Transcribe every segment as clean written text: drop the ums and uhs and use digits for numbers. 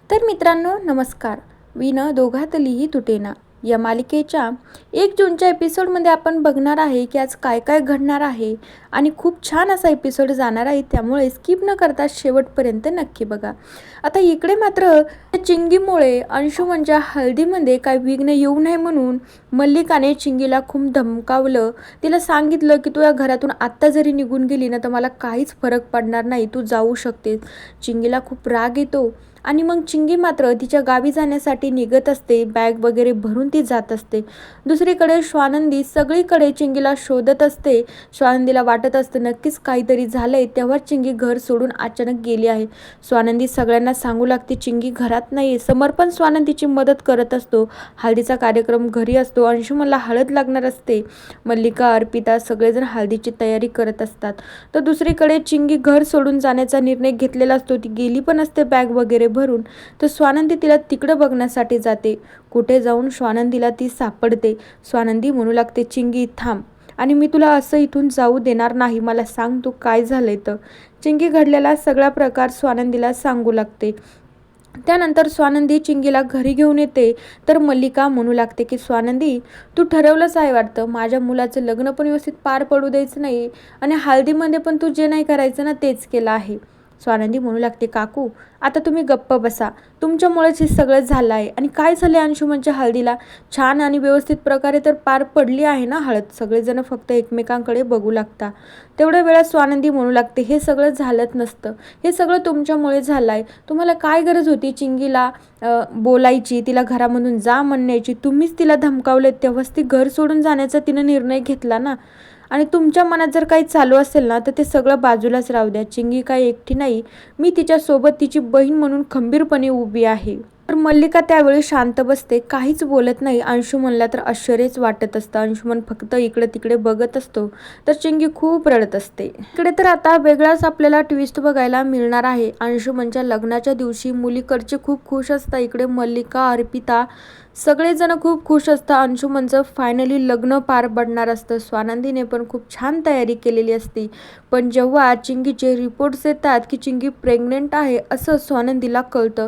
तर मित्रांनो नमस्कार. विण दोघातलीही तुटेना या मालिकेच्या 1 जूनच्या एपिसोडमध्ये आपण बघणार आहे की आज काय काय घडणार आहे आणि खूप छान असा एपिसोड जाणार आहे, त्यामुळे स्किप न करता शेवटपर्यंत नक्की बघा. आता इकडे मात्र चिंगीमुळे अंशुमनच्या हळदीमध्ये काय विघ्न येऊ नये म्हणून मल्लिकाने चिंगीला खूप धमकावलं. तिला सांगितलं की तू या घरातून आत्ता जरी निघून गेली ना तर मला काहीच फरक पडणार नाही, तू जाऊ शकतेस. चिंगीला खूप राग येतो आणि मग चिंगी मात्र तिच्या गावी जाण्यासाठी निघत असते. बॅग वगैरे भरून ती जात असते. दुसरीकडे स्वानंदी सगळीकडे चिंगीला शोधत असते. स्वानंदीला वाटत असतं नक्कीच काहीतरी झालंय, तेव्हा चिंगी घर सोडून अचानक गेली आहे. स्वानंदी सगळ्यांना सांगू लागते चिंगी घरात नाही. समर पण स्वानंदीची मदत करत असतो. हळदीचा कार्यक्रम घरी असतो. अंशुमनला हळद लागणार असते. मल्लिका, अर्पिता सगळेजण हळदीची तयारी करत असतात. तर दुसरीकडे चिंगी घर सोडून जाण्याचा निर्णय घेतलेला असतो. ती गेली पण असते बॅग वगैरे भरून. तर स्वानंदी तिला तिकडं बघण्यासाठी जाते. कुठे जाऊन स्वानंदीला ती सापडते. स्वानंदी म्हणू लागते चिंगी थांब आणि मी तुला असं इथून जाऊ देणार नाही, मला सांग तू काय झालंय. तर चिंगी घडलेला सगळा प्रकार स्वानंदीला सांगू लागते. त्यानंतर स्वानंदी चिंगीला घरी घेऊन येते. तर मल्लिका म्हणू लागते की स्वानंदी तू ठरवलंच आहे वाटतं, माझ्या मुलाचं लग्न पण व्यवस्थित पार पडू द्यायचं नाही आणि हळदीमध्ये पण तू जे नाही करायचं ना तेच केलं आहे. स्वानंदी म्हणू लागते काकू आता तुम्ही गप्प बसा, तुमच्यामुळेच हे सगळं झालं आहे. आणि काय झालं अंशुमनच्या हळदीला छान आणि व्यवस्थित प्रकारे तर पार पडली आहे ना हळद. सगळेजण फक्त एकमेकांकडे बघू लागता. तेवढ्या वेळात स्वानंदी म्हणू लागते हे सगळं झालंच नसतं, हे सगळं तुमच्यामुळे झालं आहे. तुम्हाला काय गरज होती चिंगीला बोलायची, तिला घरामधून जा म्हणण्याची. तुम्हीच तिला धमकावले, तेव्हाच ती घर सोडून जाण्याचा तिनं निर्णय घेतला ना. आणि तुमच्या मनात जर काही चालू असेल ना तर ते सगळं बाजूलाच राहू द्या. चिंगी काही एकटी नाही, मी तिच्यासोबत तिची बहीण म्हणून खंबीरपणे उभी आहे. तर मल्लिका त्यावेळी शांत बसते, काहीच बोलत नाही. अंशुमनला तर आश्चर्यच वाटत असतं. अंशुमन फक्त इकडे तिकडे बघत असतो. तर चिंगी खूप रडत असते. इकडे तर आता वेगळाच आपल्याला ट्विस्ट बघायला मिळणार आहे. अंशुमनच्या लग्नाच्या दिवशी मुलीकडचे खूप खुश असतात. इकडे मल्लिका, अर्पिता सगळेजण खूप खुश असतात. अंशुमनचं फायनली लग्न पार पडणार असतं. स्वानंदीने पण खूप छान तयारी केलेली असते. पण जेव्हा चिंगीचे रिपोर्ट्स येतात की चिंगी प्रेग्नेंट आहे असं स्वानंदीला कळतं,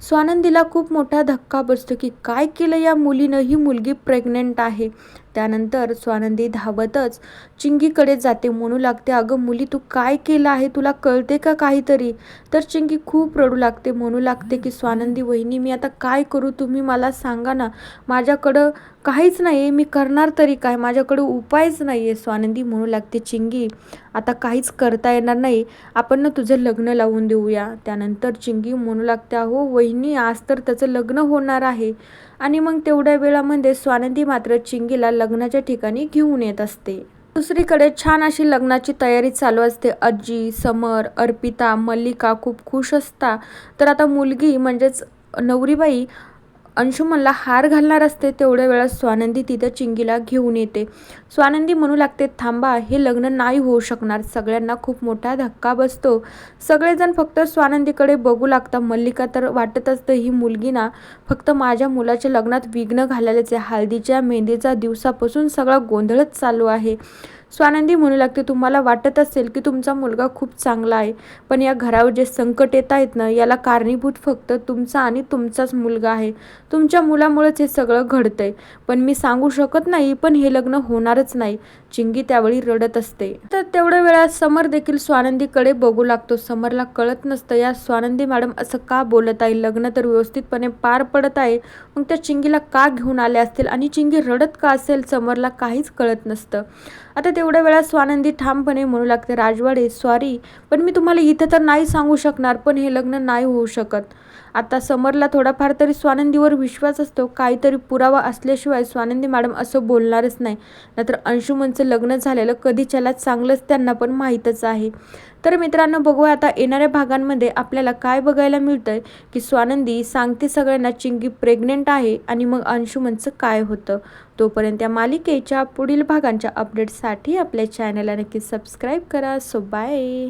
स्वानंदीला खूप मोठा धक्का बसतो की काय केलं या मुलीनं, ही मुलगी प्रेग्नेंट आहे. त्यानंतर स्वानंदी धावतच चिंगीकडे जाते. म्हणू लागते अगं मुली तू काय केलं आहे, तुला कळते का काहीतरी. तर चिंगी खूप रडू लागते. म्हणू लागते की स्वानंदी वहिनी मी आता काय करू, तुम्ही मला सांगा ना, माझ्याकडं काहीच नाही, मी करणार तरी काय, माझ्याकडे उपायच नाही आहे. स्वानंदी म्हणू लागते चिंगी आता काहीच करता येणार नाही, आपण ना तुझं लग्न लावून देऊया. त्यानंतर चिंगी म्हणू लागते अहो वहिनी आज तर त्याचं लग्न होणार आहे. आणि मग तेवढ्या वेळामध्ये स्वानंदी मात्र चिंगीला लग्नाच्या ठिकाणी घेऊन येत असते. दुसरीकडे छान अशी लग्नाची तयारी चालू असते. आजी, समर, अर्पिता, मल्लिका खूप खुश असता. तर आता मुलगी म्हणजेच नवरीबाई अंशुमनला हार घालणार असते. तेवढ्या वेळात स्वानंदी तिथं चिंगीला घेऊन येते. स्वानंदी म्हणू लागते थांबा, हे लग्न नाही होऊ शकणार. सगळ्यांना खूप मोठा धक्का बसतो. सगळेजण फक्त स्वानंदीकडे बघू लागतात. मल्लिका तर वाटत असतं ही मुलगी ना फक्त माझ्या मुलाच्या लग्नात विघ्न घालायलाच आहे. हळदीच्या मेहंदीच्या दिवसापासून सगळा गोंधळच चालू आहे. स्वानंदी म्हणू लागते तुम्हाला वाटत असेल की तुमचा मुलगा खूप चांगला आहे, पण या घरावर जे संकट येत आहेत ना याला कारणीभूत फक्त तुमचा आणि तुमचाच मुलगा आहे. तुमच्या मुलामुळेच हे सगळं घडतंय. पण मी सांगू शकत नाही, पण हे लग्न होणारच नाही. चिंगी त्यावेळी रडत असते. तर तेवढ्या वेळात समर देखील स्वानंदीकडे बघू लागतो. समरला कळत नसतं या स्वानंदी मॅडम असं का बोलत आहे, लग्न तर व्यवस्थितपणे पार पडत आहे, मग त्या चिंगीला का घेऊन आले असतील आणि चिंगी रडत का असेल, समरला काहीच कळत नसतं. आता तेवढ्या वेळात स्वानंदी ठामपणे म्हणू लागते राजवाडे सॉरी, पण मी तुम्हाला इथं तर नाही सांगू शकणार, पण हे लग्न नाही होऊ शकत. आता समरला थोडाफार तरी स्वानंदीवर विश्वास असतो. काहीतरी पुरावा असल्याशिवाय स्वानंदी मॅडम असं बोलणारच नाही. नाहीतर अंशुमनचं लग्न झालेलं कधीच्याला चांगलंच त्यांना पण माहीतच आहे. तर मित्रांनो बघूया आता येणाऱ्या भागांमध्ये आपल्याला काय बघायला मिळतंय की स्वानंदी सांगते सगळ्यांना चिंगी प्रेग्नेंट आहे आणि मग अंशुमनचं काय होतं. तोपर्यंत या मालिकेच्या पुढील भागांच्या अपडेट्ससाठी आपल्या चॅनलला नक्की सबस्क्राईब करा. So bye.